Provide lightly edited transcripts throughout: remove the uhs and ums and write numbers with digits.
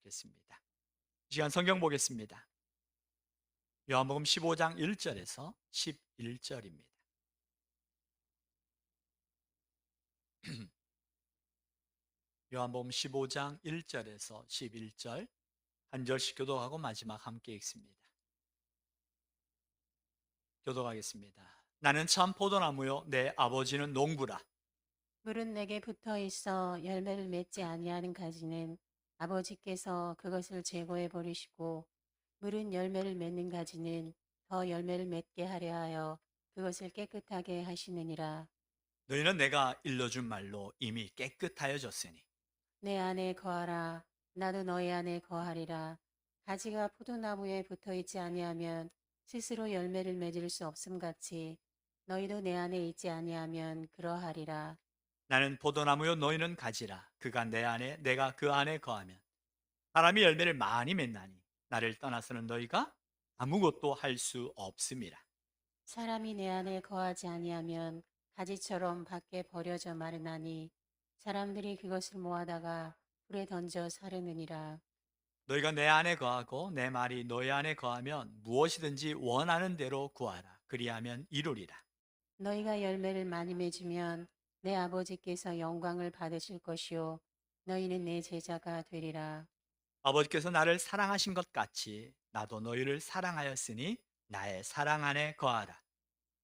좋겠습니다. 이 시간 성경 보겠습니다. 요한복음 15장 1절에서 11절입니다. 요한복음 15장 1절에서 11절 한 절씩 교독하고 마지막 함께 읽습니다. 교독하겠습니다. 나는 참 포도나무요 내 아버지는 농부라. 물은 내게 붙어 있어 열매를 맺지 아니하는 가지는 아버지께서 그것을 제거해 버리시고, 물은 열매를 맺는 가지는 더 열매를 맺게 하려 하여 그것을 깨끗하게 하시느니라. 너희는 내가 일러준 말로 이미 깨끗하여졌으니 내 안에 거하라. 나도 너희 안에 거하리라. 가지가 포도나무에 붙어 있지 아니하면 스스로 열매를 맺을 수 없음 같이 너희도 내 안에 있지 아니하면 그러하리라. 나는 포도나무요 너희는 가지라. 그가 내 안에 내가 그 안에 거하면 사람이 열매를 많이 맺나니 나를 떠나서는 너희가 아무것도 할 수 없음이라. 사람이 내 안에 거하지 아니하면 가지처럼 밖에 버려져 마르나니 사람들이 그것을 모아다가 불에 던져 사르느니라. 너희가 내 안에 거하고 내 말이 너희 안에 거하면 무엇이든지 원하는 대로 구하라. 그리하면 이루리라. 너희가 열매를 많이 맺으면 내 아버지께서 영광을 받으실 것이요 너희는 내 제자가 되리라. 아버지께서 나를 사랑하신 것 같이 나도 너희를 사랑하였으니 나의 사랑 안에 거하라.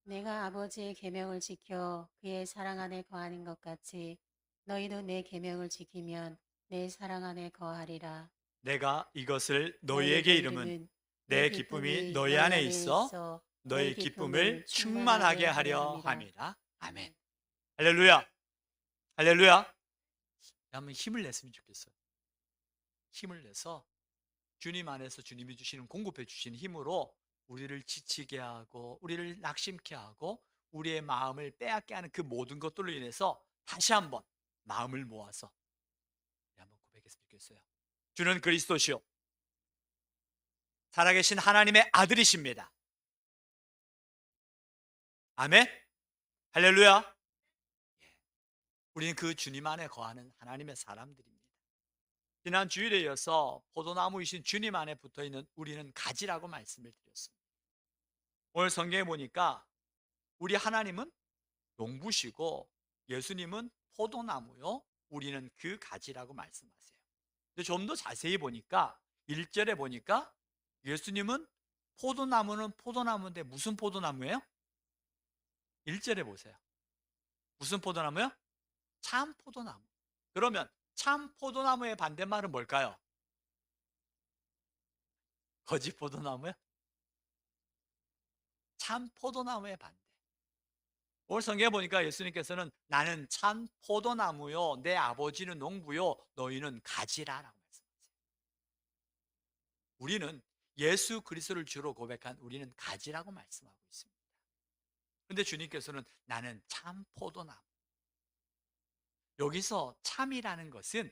내가 아버지의 계명을 지켜 그의 사랑 안에 거하는 것 같이 너희도 내 계명을 지키면 내 사랑 안에 거하리라. 내가 이것을 너희에게 너희에게 이름은 이름은 내 내 기쁨이 기쁨이 너희 너희 안에 안에 있어 있어 너희 너희 기쁨을 기쁨을 충만하게 충만하게 하려 하려 함이라. 함이라. 아멘. 아멘. 할렐루야. 할렐루야. 한번 힘을 냈으면 좋겠어요. 힘을 내서 주님 안에서 주님이 주시는 공급해 주시는 힘으로 우리를 지치게 하고 우리를 낙심케 하고 우리의 마음을 빼앗게 하는 그 모든 것들로 인해서 다시 한번 마음을 모아서 한번 고백했으면 좋겠어요. 주는 그리스도시요 살아계신 하나님의 아들이십니다. 아멘. 할렐루야. 예. 우리는 그 주님 안에 거하는 하나님의 사람들입니다. 지난 주일에 이어서 포도나무이신 주님 안에 붙어 있는 우리는 가지라고 말씀을 드렸습니다. 오늘 성경에 보니까 우리 하나님은 농부시고 예수님은 포도나무요. 우리는 그 가지라고 말씀하세요. 근데 좀 더 자세히 보니까 1절에 보니까 예수님은 포도나무는 포도나무인데 무슨 포도나무예요? 1절에 보세요. 무슨 포도나무요? 참 포도나무. 그러면 참 포도나무의 반대말은 뭘까요? 거짓 포도나무요? 참 포도나무의 반대. 오늘 성경에 보니까 예수님께서는 나는 참 포도나무요 내 아버지는 농부요 너희는 가지라라고 말씀하세요. 우리는 예수 그리스도를 주로 고백한 우리는 가지라고 말씀하고 있습니다. 그런데 주님께서는 나는 참 포도나무. 여기서 참이라는 것은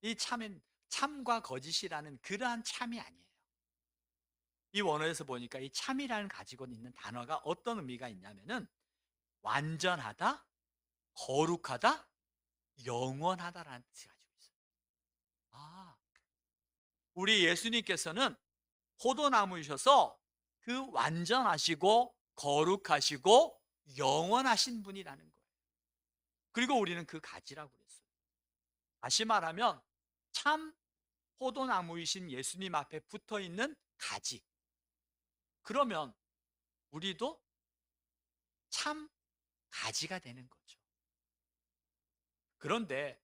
이 참은 참과 거짓이라는 그러한 참이 아니에요. 이 원어에서 보니까 이 참이라는 가지고 있는 단어가 어떤 의미가 있냐면은 완전하다, 거룩하다, 영원하다라는 뜻이 가지고 있어요. 아, 우리 예수님께서는 포도나무이셔서 그 완전하시고 거룩하시고 영원하신 분이라는 거예요. 그리고 우리는 그 가지라고 그랬어요. 다시 말하면 참 포도나무이신 예수님 앞에 붙어 있는 가지. 그러면 우리도 참 가지가 되는 거죠. 그런데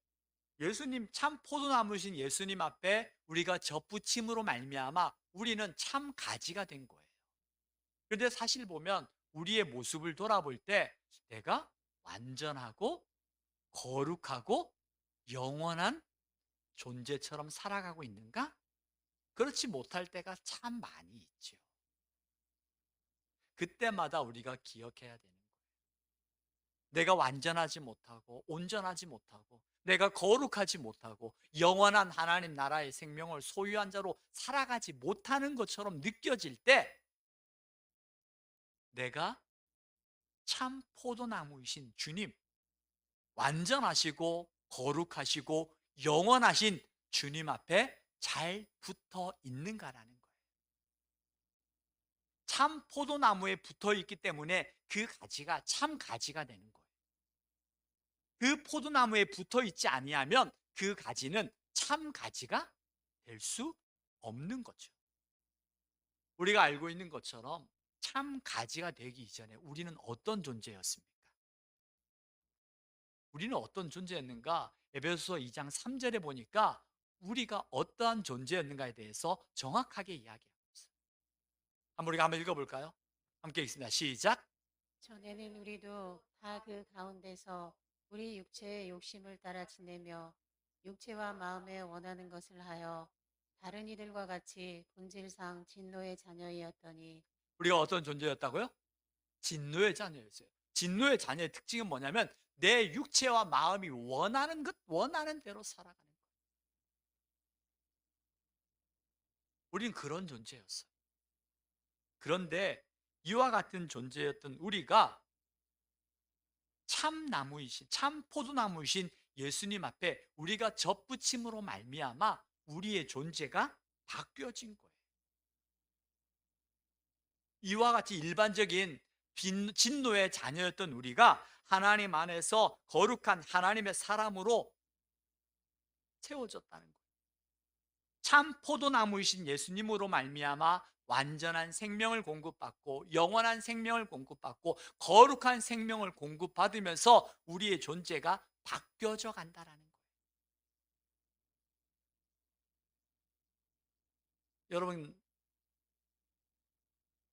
예수님 참 포도나무신 예수님 앞에 우리가 접붙임으로 말미암아 우리는 참 가지가 된 거예요. 그런데 사실 보면 우리의 모습을 돌아볼 때 내가 완전하고 거룩하고 영원한 존재처럼 살아가고 있는가? 그렇지 못할 때가 참 많이 있죠. 그때마다 우리가 기억해야 되는 거예요. 내가 완전하지 못하고 온전하지 못하고 내가 거룩하지 못하고 영원한 하나님 나라의 생명을 소유한 자로 살아가지 못하는 것처럼 느껴질 때 내가 참 포도나무이신 주님 완전하시고 거룩하시고 영원하신 주님 앞에 잘 붙어 있는가라는 거예요. 참 포도나무에 붙어 있기 때문에 그 가지가 참 가지가 되는 거예요. 그 포도나무에 붙어 있지 아니하면 그 가지는 참 가지가 될 수 없는 거죠. 우리가 알고 있는 것처럼 참 가지가 되기 이전에 우리는 어떤 존재였습니까? 우리는 어떤 존재였는가? 에베소서 2장 3절에 보니까 우리가 어떠한 존재였는가에 대해서 정확하게 이야기하고 있어요. 우리가 한번 읽어볼까요? 함께 읽습니다. 시작. 전에는 우리도 다 그 가운데서 우리 육체의 욕심을 따라 지내며 육체와 마음에 원하는 것을 하여 다른 이들과 같이 본질상 진노의 자녀이었더니 우리가 어떤 존재였다고요? 진노의 자녀였어요. 진노의 자녀의 특징은 뭐냐면 내 육체와 마음이 원하는 것, 원하는 대로 살아가는 것. 우린 그런 존재였어요. 그런데 이와 같은 존재였던 우리가 참나무이신, 참 포도나무이신 예수님 앞에 우리가 접붙임으로 말미암아 우리의 존재가 바뀌어진 거예요. 이와 같이 일반적인 진노의 자녀였던 우리가 하나님 안에서 거룩한 하나님의 사람으로 채워졌다는 거예요. 참 포도나무이신 예수님으로 말미암아 완전한 생명을 공급받고 영원한 생명을 공급받고 거룩한 생명을 공급받으면서 우리의 존재가 바뀌어져 간다라는 거예요. 여러분,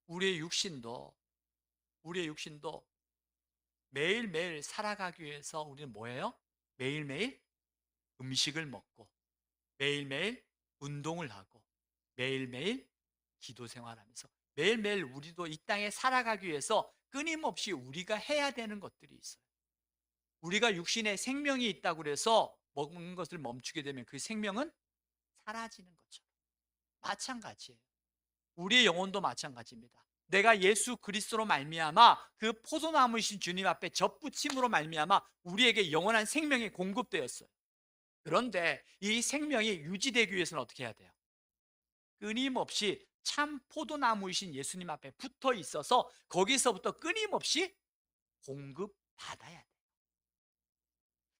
우리의 육신도 우리의 육신도 매일매일 살아가기 위해서 우리는 뭐예요? 매일매일 음식을 먹고 매일매일 운동을 하고 매일매일 기도 생활하면서 매일매일 우리도 이 땅에 살아가기 위해서 끊임없이 우리가 해야 되는 것들이 있어요. 우리가 육신에 생명이 있다고 해서 먹는 것을 멈추게 되면 그 생명은 사라지는 것처럼 마찬가지예요. 우리의 영혼도 마찬가지입니다. 내가 예수 그리스도로 말미암아 그 포도나무이신 주님 앞에 접붙임으로 말미암아 우리에게 영원한 생명이 공급되었어요. 그런데 이 생명이 유지되기 위해서는 어떻게 해야 돼요? 끊임없이 참 포도나무이신 예수님 앞에 붙어 있어서 거기서부터 끊임없이 공급받아야 돼요.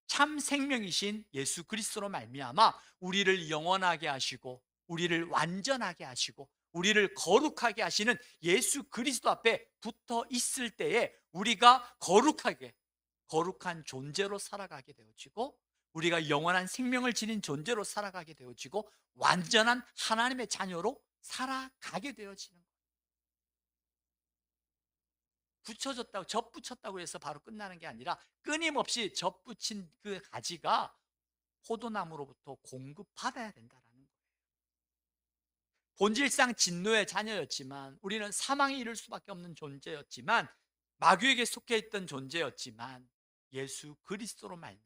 참 생명이신 예수 그리스도로 말미암아 우리를 영원하게 하시고 우리를 완전하게 하시고 우리를 거룩하게 하시는 예수 그리스도 앞에 붙어 있을 때에 우리가 거룩한 존재로 살아가게 되어지고 우리가 영원한 생명을 지닌 존재로 살아가게 되어지고 완전한 하나님의 자녀로 살아가게 되어지는 거예요. 붙여졌다고 접붙였다고 해서 바로 끝나는 게 아니라 끊임없이 접붙인 그 가지가 포도나무로부터 공급받아야 된다라는 거예요. 본질상 진노의 자녀였지만 우리는 사망에 이를 수밖에 없는 존재였지만 마귀에게 속해 있던 존재였지만 예수 그리스도로 말미암아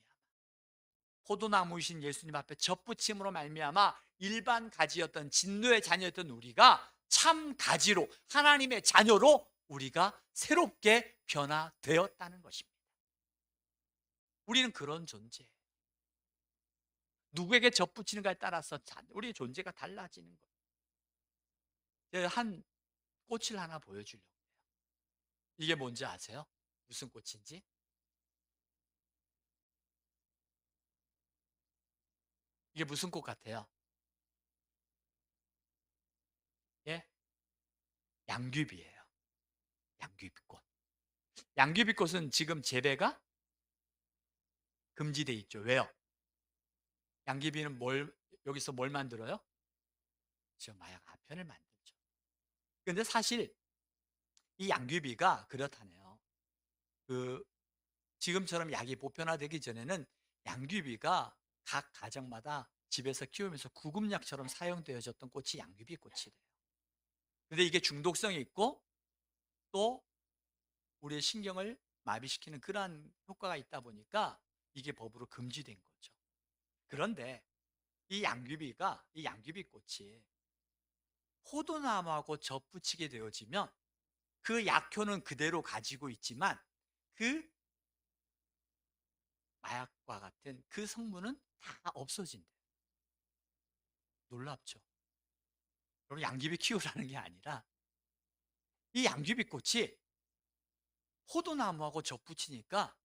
포도나무이신 예수님 앞에 접붙임으로 말미암아 일반 가지였던 진노의 자녀였던 우리가 참 가지로 하나님의 자녀로 우리가 새롭게 변화되었다는 것입니다. 우리는 그런 존재예요. 누구에게 접붙이는가에 따라서 우리의 존재가 달라지는 거예요. 제가 한 꽃을 하나 보여주려고 해요. 이게 뭔지 아세요? 무슨 꽃인지? 이게 무슨 꽃 같아요? 예? 양귀비예요. 양귀비꽃. 양귀비꽃은 지금 재배가 금지돼 있죠. 왜요? 양귀비는 여기서 뭘 만들어요? 저 마약 아편을 만들죠. 근데 사실 이 양귀비가 그렇다네요. 그 지금처럼 약이 보편화되기 전에는 양귀비가 각 가정마다 집에서 키우면서 구급약처럼 사용되어졌던 꽃이 양귀비 꽃이래요. 근데 이게 중독성이 있고 또 우리의 신경을 마비시키는 그러한 효과가 있다 보니까 이게 법으로 금지된 거죠. 그런데 이 양귀비 꽃이 포도나무하고 접붙이게 되어지면 그 약효는 그대로 가지고 있지만 그 마약과 같은 그 성분은 다 없어진대요. 놀랍죠. 여러분, 양귀비 키우라는 게 아니라 이 양귀비꽃이 포도나무하고 접붙이니까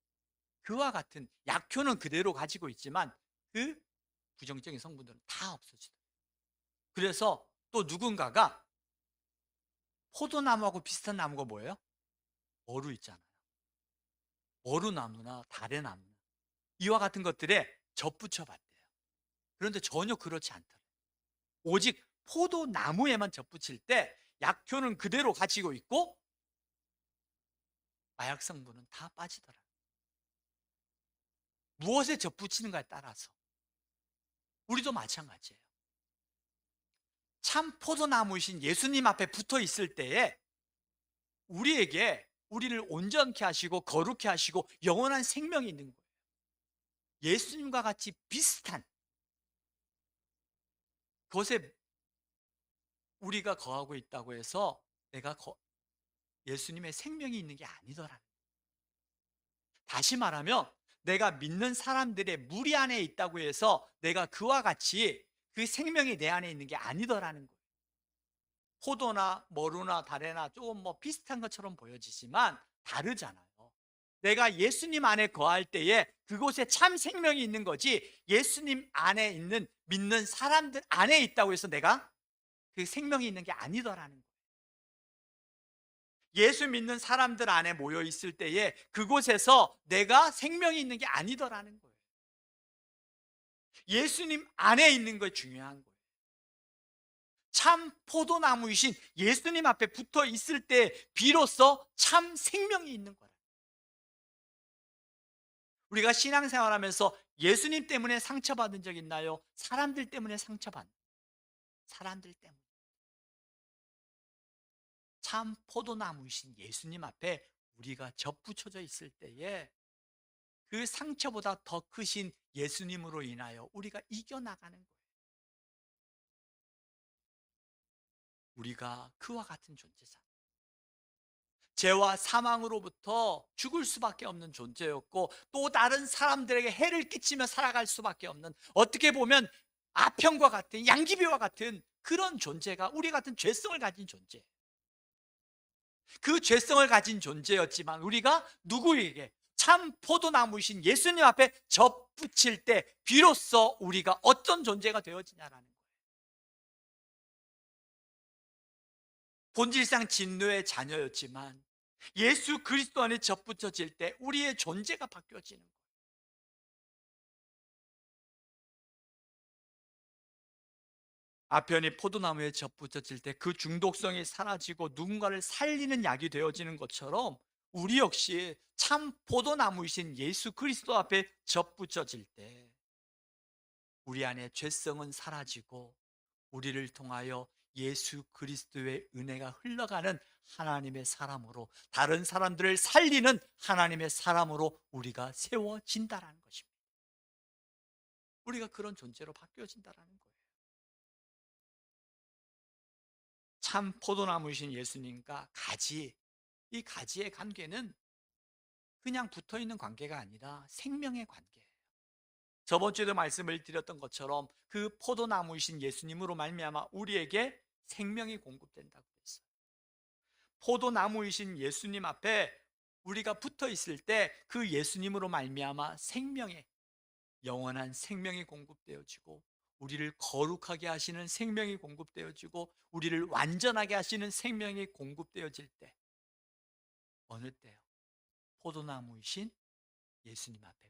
그와 같은 약효는 그대로 가지고 있지만 그 부정적인 성분들은 다 없어지더라고요. 그래서 또 누군가가 포도나무하고 비슷한 나무가 뭐예요? 머루 있잖아요. 머루나무나 다래나무 이와 같은 것들에 접붙여 봤대요. 그런데 전혀 그렇지 않더래요. 오직 포도나무에만 접붙일 때 약효는 그대로 가지고 있고 마약 성분은 다 빠지더라고요. 무엇에 접붙이는가에 따라서 우리도 마찬가지예요. 참 포도나무이신 예수님 앞에 붙어 있을 때에 우리에게 우리를 온전케 하시고 거룩케 하시고 영원한 생명이 있는 거예요. 예수님과 같이 비슷한 것에 우리가 거하고 있다고 해서 내가 예수님의 생명이 있는 게 아니더라. 다시 말하면 내가 믿는 사람들의 무리 안에 있다고 해서 내가 그와 같이 그 생명이 내 안에 있는 게 아니더라는 거예요. 포도나 머루나 다래나 조금 뭐 비슷한 것처럼 보여지지만 다르잖아요. 내가 예수님 안에 거할 때에 그곳에 참 생명이 있는 거지, 예수님 안에 있는 믿는 사람들 안에 있다고 해서 내가 그 생명이 있는 게 아니더라는 거예요. 예수 믿는 사람들 안에 모여 있을 때에 그곳에서 내가 생명이 있는 게 아니더라는 거예요. 예수님 안에 있는 거 중요한 거예요. 참 포도나무이신 예수님 앞에 붙어 있을 때 비로소 참 생명이 있는 거라. 우리가 신앙생활하면서 예수님 때문에 상처받은 적 있나요? 사람들 때문에 상처받는, 사람들 때문에. 참 포도나무이신 예수님 앞에 우리가 접붙여져 있을 때에 그 상처보다 더 크신 예수님으로 인하여 우리가 이겨나가는 거예요. 우리가 그와 같은 존재자. 죄와 사망으로부터 죽을 수밖에 없는 존재였고 또 다른 사람들에게 해를 끼치며 살아갈 수밖에 없는, 어떻게 보면 아편과 같은 양귀비와 같은 그런 존재가 우리 같은 죄성을 가진 존재. 그 죄성을 가진 존재였지만 우리가 누구에게 참 포도나무이신 예수님 앞에 접붙일 때 비로소 우리가 어떤 존재가 되어지냐라는 거예요. 본질상 진노의 자녀였지만 예수 그리스도 안에 접붙여질 때 우리의 존재가 바뀌어지는 거예요. 아편이 포도나무에 접붙여질 때 그 중독성이 사라지고 누군가를 살리는 약이 되어지는 것처럼 우리 역시 참 포도나무이신 예수 그리스도 앞에 접붙여질 때 우리 안에 죄성은 사라지고 우리를 통하여 예수 그리스도의 은혜가 흘러가는 하나님의 사람으로, 다른 사람들을 살리는 하나님의 사람으로 우리가 세워진다라는 것입니다. 우리가 그런 존재로 바뀌어진다라는 거예요. 참 포도나무이신 예수님과 가지, 이 가지의 관계는 그냥 붙어있는 관계가 아니라 생명의 관계예요. 저번 주에도 말씀을 드렸던 것처럼 그 포도나무이신 예수님으로 말미암아 우리에게 생명이 공급된다고 했어요. 포도나무이신 예수님 앞에 우리가 붙어 있을 때 그 예수님으로 말미암아 생명의 영원한 생명이 공급되어지고 우리를 거룩하게 하시는 생명이 공급되어지고 우리를 완전하게 하시는 생명이 공급되어질 때, 어느 때요? 포도나무이신 예수님 앞에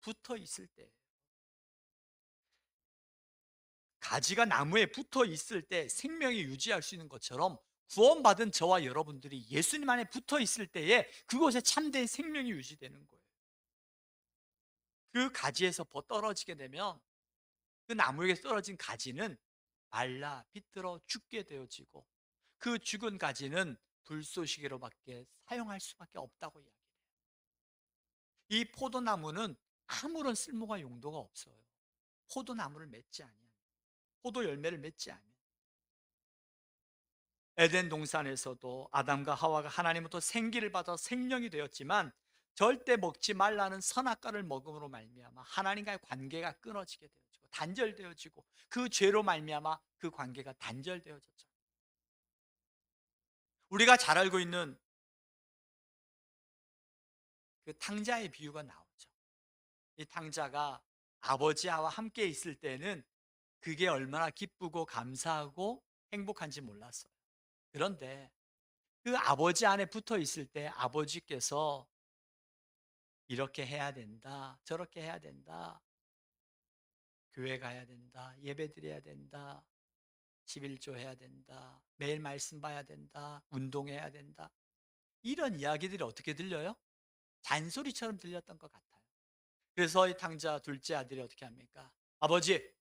붙어 있을 때, 가지가 나무에 붙어 있을 때 생명이 유지할 수 있는 것처럼 구원받은 저와 여러분들이 예수님 안에 붙어 있을 때에 그곳에 참된 생명이 유지되는 거예요. 그 가지에서 떨어지게 되면 그 나무에게 떨어진 가지는 말라 비틀어 죽게 되어지고 그 죽은 가지는 불쏘시개로밖에 사용할 수밖에 없다고 이야기해요. 이 포도나무는 아무런 쓸모가 용도가 없어요. 포도나무를 맺지 아니하면, 포도 열매를 맺지 아니하면. 에덴 동산에서도 아담과 하와가 하나님으로부터 생기를 받아 생명이 되었지만 절대 먹지 말라는 선악과를 먹음으로 말미암아 하나님과의 관계가 끊어지게 되어지고 단절되어지고 그 죄로 말미암아 그 관계가 단절되어졌죠. 우리가 잘 알고 있는 그 탕자의 비유가 나오죠. 이 탕자가 아버지와 함께 있을 때는 그게 얼마나 기쁘고 감사하고 행복한지 몰랐어요. 그런데 그 아버지 안에 붙어 있을 때 아버지께서 이렇게 해야 된다, 저렇게 해야 된다, 교회 가야 된다, 예배 드려야 된다, 11조 해야 된다, 매일 말씀 봐야 된다, 운동해야 된다. 이런 이야기들이 어떻게 들려요? 잔소리처럼 들렸던 것 같아요. 그래서 이 탕자 둘째 아들이 어떻게 합니까? 아버지,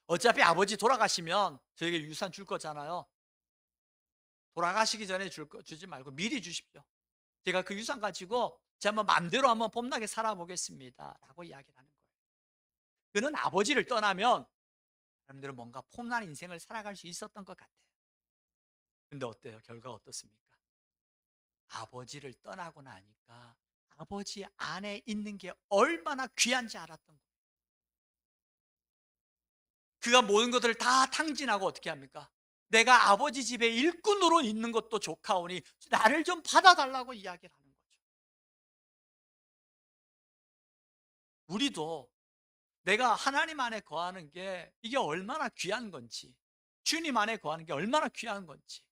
어차피 아버지 돌아가시면 저에게 유산 줄 거잖아요. 돌아가시기 전에 주지 말고 미리 주십시오. 제가 그 유산 가지고 제가 한번 마음대로 한번 폼나게 살아보겠습니다. 라고 이야기를 하는 거예요. 그는 아버지를 떠나면 사람들은 뭔가 폼난 인생을 살아갈 수 있었던 것 같아요. 근데 어때요? 결과가 어떻습니까? 아버지를 떠나고 나니까 아버지 안에 있는 게 얼마나 귀한지 알았던 거예요. 그가 모든 것들을 다 탕진하고 어떻게 합니까? 내가 아버지 집에 일꾼으로 있는 것도 좋카오니 나를 좀 받아달라고 이야기를 하는 거죠. 우리도 내가 하나님 안에 거하는 게 이게 얼마나 귀한 건지, 주님 안에 거하는 게 얼마나 귀한 건지.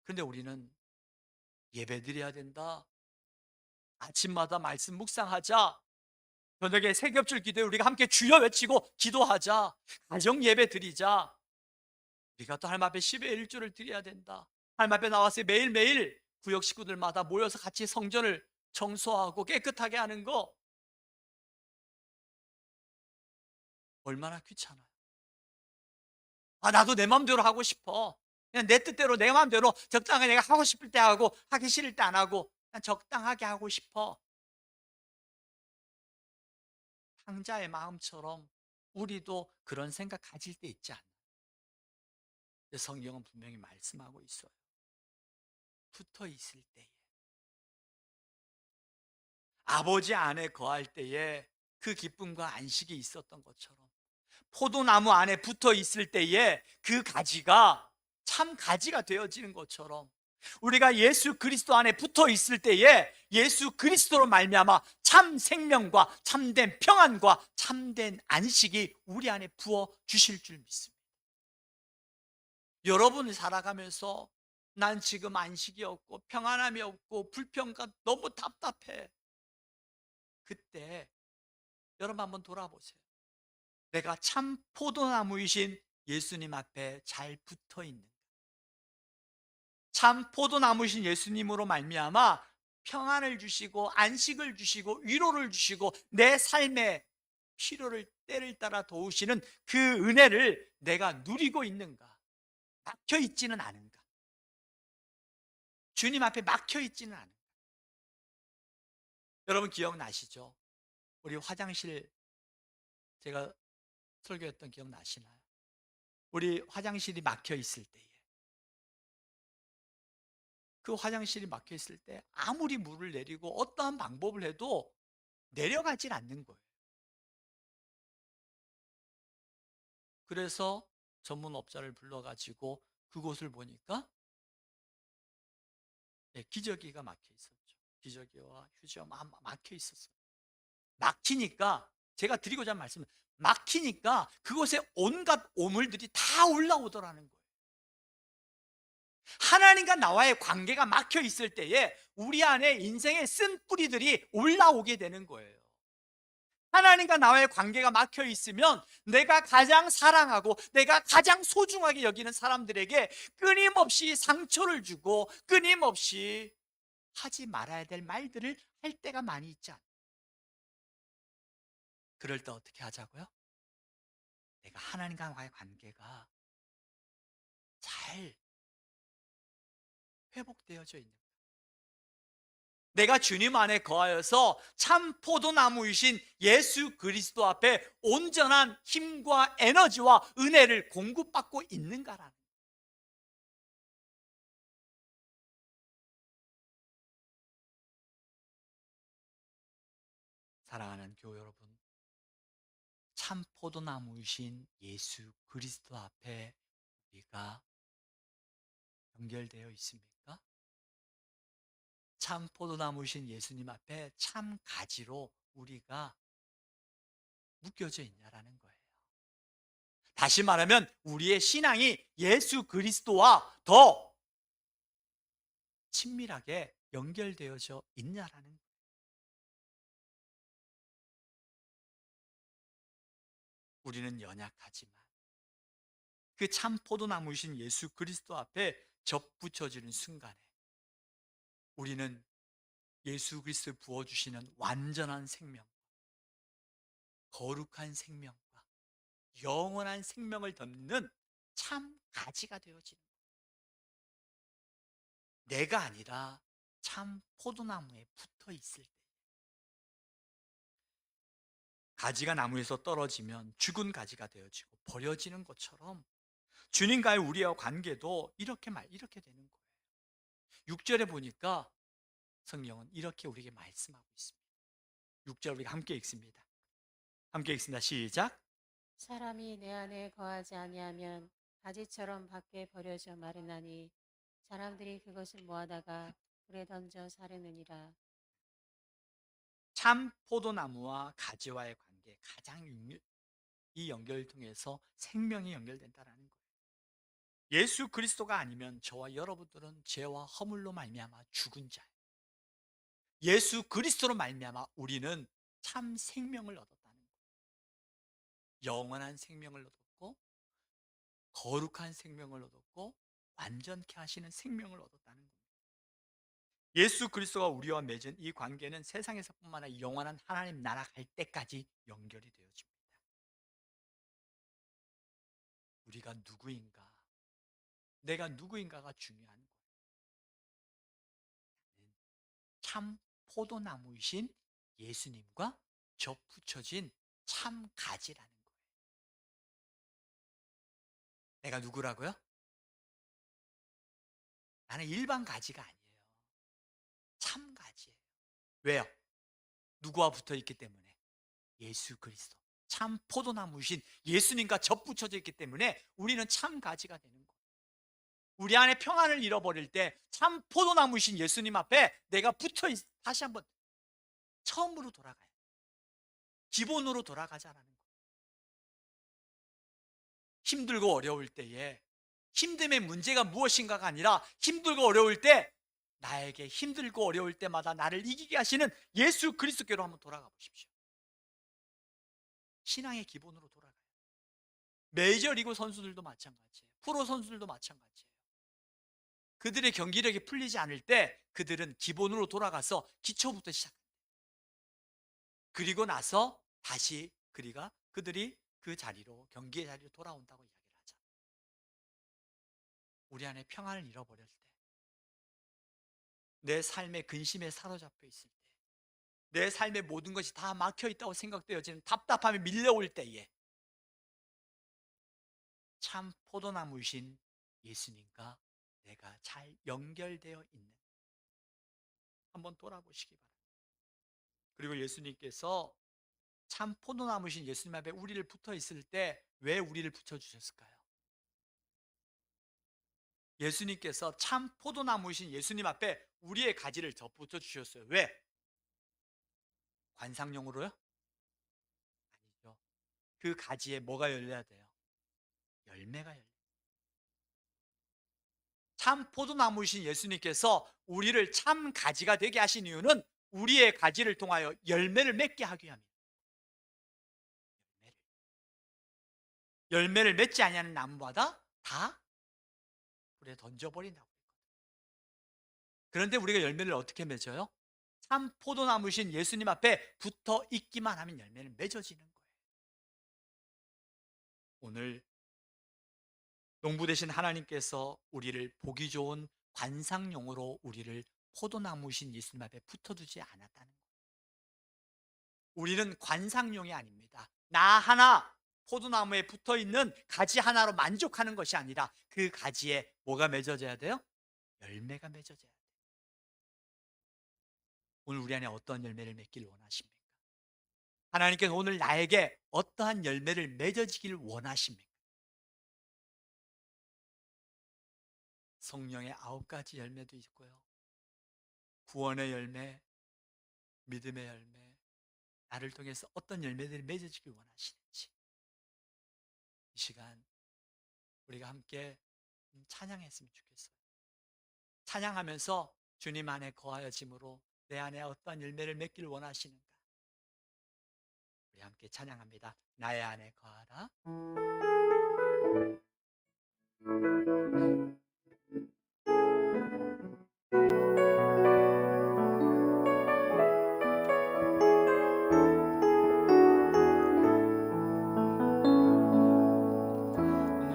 그런데 우리는 예배 드려야 된다, 아침마다 말씀 묵상하자, 저녁에 새벽줄 기도에 우리가 함께 주여 외치고 기도하자, 가정 예배 드리자, 우리가 또 하나님 앞에 10의 1조를 드려야 된다, 하나님 앞에 나와서 매일매일 구역 식구들마다 모여서 같이 성전을 청소하고 깨끗하게 하는 거 얼마나 귀찮아요. 아, 나도 내 마음대로 하고 싶어. 그냥 내 뜻대로 내 마음대로 적당하게 내가 하고 싶을 때 하고 하기 싫을 때 안 하고 그냥 적당하게 하고 싶어. 탕자의 마음처럼 우리도 그런 생각 가질 때 있지 않나요? 성경은 분명히 말씀하고 있어요. 붙어 있을 때에, 아버지 안에 거할 때에 그 기쁨과 안식이 있었던 것처럼 포도나무 안에 붙어 있을 때에 그 가지가 참 가지가 되어지는 것처럼 우리가 예수 그리스도 안에 붙어 있을 때에 예수 그리스도로 말미암아 참 생명과 참된 평안과 참된 안식이 우리 안에 부어 주실 줄 믿습니다. 여러분이 살아가면서 난 지금 안식이 없고 평안함이 없고 불평과 너무 답답해. 그때 여러분 한번 돌아보세요. 내가 참 포도나무이신 예수님 앞에 잘 붙어 있는, 참 포도나무이신 예수님으로 말미암아 평안을 주시고 안식을 주시고 위로를 주시고 내 삶의 필요를 때를 따라 도우시는 그 은혜를 내가 누리고 있는가? 막혀 있지는 않은가? 주님 앞에 막혀 있지는 않은가? 여러분 기억나시죠? 우리 화장실 제가 설교했던 기억 나시나요? 우리 화장실이 막혀 있을 때에, 그 화장실이 막혀 있을 때 아무리 물을 내리고 어떠한 방법을 해도 내려가질 않는 거예요. 그래서 전문업자를 불러가지고 그곳을 보니까 기저귀가 막혀 있었죠. 기저귀와 휴지와 막혀 있었어요. 막히니까 제가 드리고자 하는 말씀은 막히니까 그곳에 온갖 오물들이 다 올라오더라는 거예요. 하나님과 나와의 관계가 막혀 있을 때에 우리 안에 인생의 쓴 뿌리들이 올라오게 되는 거예요. 하나님과 나와의 관계가 막혀 있으면 내가 가장 사랑하고 내가 가장 소중하게 여기는 사람들에게 끊임없이 상처를 주고 끊임없이 하지 말아야 될 말들을 할 때가 많이 있지 않아요? 그럴 때 어떻게 하자고요? 내가 하나님과의 관계가 잘 회복되어져 있는, 내가 주님 안에 거하여서 참 포도나무이신 예수 그리스도 앞에 온전한 힘과 에너지와 은혜를 공급받고 있는가라는, 사랑하는 교회 여러분, 참 포도나무이신 예수 그리스도 앞에 우리가 연결되어 있습니까? 참 포도나무이신 예수님 앞에 참 가지로 우리가 묶여져 있냐라는 거예요. 다시 말하면 우리의 신앙이 예수 그리스도와 더 친밀하게 연결되어져 있냐라는 거예요. 우리는 연약하지만 그 참 포도나무이신 예수 그리스도 앞에 접붙여지는 순간에 우리는 예수 그리스도 부어주시는 완전한 생명, 거룩한 생명과 영원한 생명을 덮는 참 가지가 되어지는 거예요. 내가 아니라 참 포도나무에 붙어 있을 때, 가지가 나무에서 떨어지면 죽은 가지가 되어지고 버려지는 것처럼 주님과의 우리의 관계도 이렇게 되는 거예요. 6절에 보니까 성령은 이렇게 우리에게 말씀하고 있습니다. 6절 우리가 함께 읽습니다. 함께 읽습니다. 시작. 사람이 내 안에 거하지 아니하면 가지처럼 밖에 버려져 마르나니 사람들이 그것을 모아다가 불에 던져 사르느니라. 참 포도나무와 가지와의 관계 이 연결을 통해서 생명이 연결된다라는 거예요. 예수 그리스도가 아니면 저와 여러분들은 죄와 허물로 말미암아 죽은 자예요. 예수 그리스도로 말미암아 우리는 참 생명을 얻었다는 거예요. 영원한 생명을 얻었고 거룩한 생명을 얻었고 완전케 하시는 생명을 얻었다는 겁니다. 예수 그리스도가 우리와 맺은 이 관계는 세상에서뿐만 아니라 영원한 하나님 나라 갈 때까지 연결이 되어집니다. 우리가 누구인가, 내가 누구인가가 중요한 거예요. 참 포도나무이신 예수님과 접붙여진 참 가지라는 거예요. 내가 누구라고요? 나는 일반 가지가 아니에요. 참 가지예요. 왜요? 누구와 붙어 있기 때문에? 예수 그리스도. 참 포도나무이신 예수님과 접붙여져 있기 때문에 우리는 참 가지가 되는 거예요. 우리 안에 평안을 잃어버릴 때 참 포도나무이신 예수님 앞에 내가 다시 한번 처음으로 돌아가요. 기본으로 돌아가자라는 거예요. 힘들고 어려울 때에 힘듦의 문제가 무엇인가가 아니라 힘들고 어려울 때 나에게 힘들고 어려울 때마다 나를 이기게 하시는 예수 그리스도께로 한번 돌아가 보십시오. 신앙의 기본으로 돌아가요. 메이저리그 선수들도 마찬가지예요. 프로 선수들도 마찬가지예요. 그들의 경기력이 풀리지 않을 때 그들은 기본으로 돌아가서 기초부터 시작합니다. 그리고 나서 다시 그들이 그 자리로 경기의 자리로 돌아온다고 이야기를 하죠. 우리 안에 평안을 잃어버릴 때, 내 삶의 근심에 사로잡혀 있을 때, 내 삶의 모든 것이 다 막혀 있다고 생각되어지는 답답함이 밀려올 때에 참 포도나무이신 예수님과 내가 잘 연결되어 있는, 한번 돌아보시기 바랍니다. 그리고 예수님께서 참 포도나무이신 예수님 앞에 우리를 붙어 있을 때 왜 우리를 붙여주셨을까요? 예수님께서 참 포도나무이신 예수님 앞에 우리의 가지를 더 붙여주셨어요. 왜? 관상용으로요? 아니죠. 그 가지에 뭐가 열려야 돼요? 열매가 열려요. 참 포도나무이신 예수님께서 우리를 참 가지가 되게 하신 이유는 우리의 가지를 통하여 열매를 맺게 하기 위함입니다. 열매를 맺지 아니하는 나무마다 다 불에 던져버린다고 했거든요. 그런데 우리가 열매를 어떻게 맺어요? 참 포도나무이신 예수님 앞에 붙어 있기만 하면 열매는 맺어지는 거예요. 오늘 농부 되신 하나님께서 우리를 보기 좋은 관상용으로 우리를 포도나무이신 예수님 앞에 붙어두지 않았다는 거예요. 우리는 관상용이 아닙니다. 나 하나 포도나무에 붙어있는 가지 하나로 만족하는 것이 아니라 그 가지에 뭐가 맺어져야 돼요? 열매가 맺어져야 돼요. 오늘 우리 안에 어떤 열매를 맺기를 원하십니까? 하나님께서 오늘 나에게 어떠한 열매를 맺어지길 원하십니까? 성령의 9가지 열매도 있고요. 구원의 열매, 믿음의 열매, 나를 통해서 어떤 열매들이 맺어지길 원하시는지 이 시간 우리가 함께 찬양했으면 좋겠어요. 찬양하면서 주님 안에 거하여짐으로 내 안에 어떠한 열매를 맺기를 원하시는가? 우리 함께 찬양합니다. 나의 안에 거하라.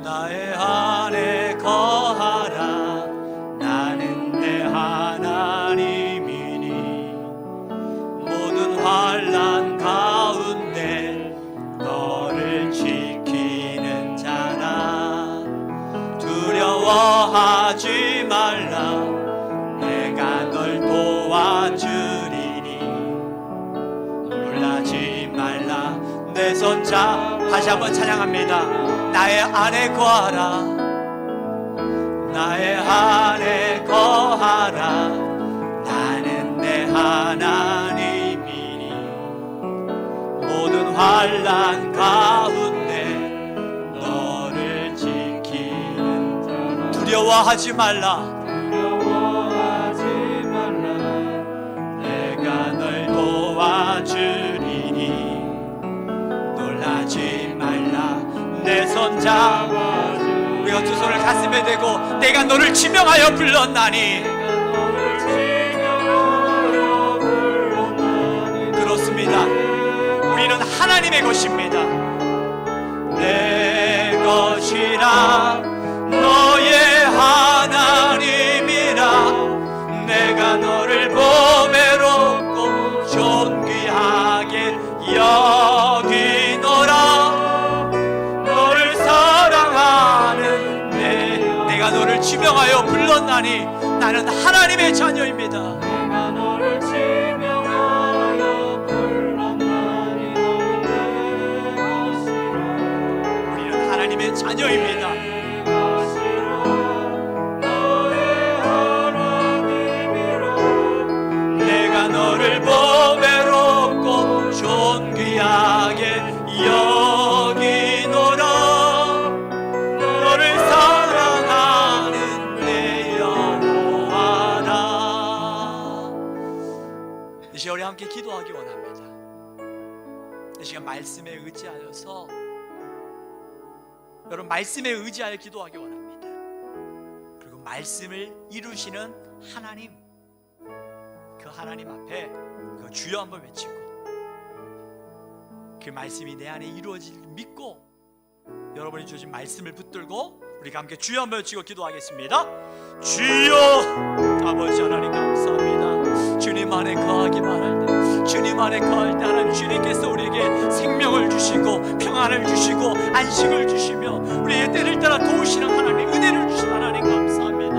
나의 안에 거하라. 나는 내 하나님이니 모든 환난 가운데 너를 지키는 자라. 두려워하지 말라. 내가 널 도와주리니 놀라지 말라. 내 손자 다시 한번 찬양합니다. 나의 안에 거하라. 나의 안에 거하라. 나는 내 하나님이니 모든 환난 가운데 너를 지키는 자라. 두려워하지 말라. 두려워하지 말라. 내가 널 도와주리니 놀라지 말라. 내 손 잡아주. 우리가 두 손을 가슴에 대고 내가 너를 지명하여 불렀나니. 그렇습니다. 우리는 하나님의 것입니다. 내 것이라 너의 하나님이라. 내가 너를 보배롭고 존귀하게 여기노라. 내가 너를 지명하여 불렀나니. 나는 하나님의 자녀입니다. 내가 너를 지명하여 불렀나니. 너는 내 것이라. 우리는 하나님의 자녀입니다. 너의 하나님이라. 내가 너를 보배롭고 존귀하게 여기노라. 너를 사랑하는 내 여호와라. 이 시간 우리 함께 기도하기 원합니다. 이 시간 말씀에 의지하여서 여러분 말씀에 의지하여 기도하기 원합니다. 그리고 말씀을 이루시는 하나님, 그 하나님 앞에 그 주여 한번 외치고 그 말씀이 내 안에 이루어질 믿고 여러분이 주신 말씀을 붙들고 우리가 함께 주여 한번 외치고 기도하겠습니다. 주여. 아버지 하나님 감사합니다. 주님 안에 거하기 바랄 때, 주님 안에 거할 때 하나님 주님께서 우리에게 생명을 주시고 평안을 주시고 안식을 주시며 우리의 때를 따라 도우시는 하나님, 은혜를 주신 하나님 감사합니다.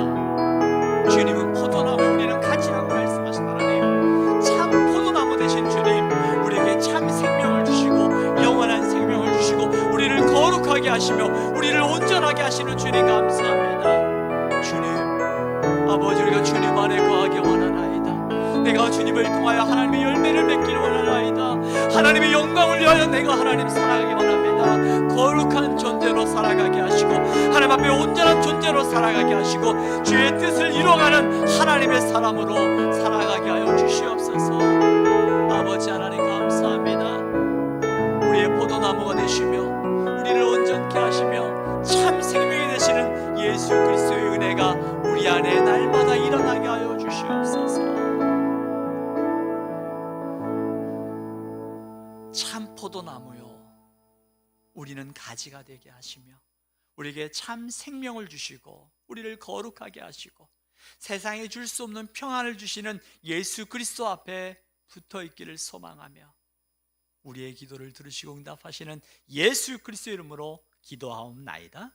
주님은 포도나무, 우리는 가지라고 말씀하신 하나님, 참 포도나무 되신 주님, 우리에게 참 생명을 주시고 영원한 생명을 주시고 우리를 거룩하게 하시며 우리를 온전하게 하시는 주님 감사합니다. 주님, 아버지 우리가 주님 안에 거하기 원하나이다. 내가 주님을 통하여 하나님의 열매를 맺기를 원하나이다. 하나님의 영광을 위하여 내가 하나님 살아가기 원합니다. 거룩한 존재로 살아가게 하시고 하나님 앞에 온전한 존재로 살아가게 하시고 주의 뜻을 이루어가는 하나님의 사람으로 살아가게 하여 주시옵소서. 아버지 하나님 감사합니다. 우리의 포도나무가 되시며 우리를 온전케 하시며 참 생명이 되시는 예수 그리스도의 은혜가 우리 안에 날마다 일어나게 하여 주시옵소서. 참 포도나무요, 우리는 가지가 되게 하시며 우리에게 참 생명을 주시고 우리를 거룩하게 하시고 세상에 줄 수 없는 평안을 주시는 예수 그리스도 앞에 붙어 있기를 소망하며 우리의 기도를 들으시고 응답하시는 예수 그리스도 이름으로 기도하옵나이다.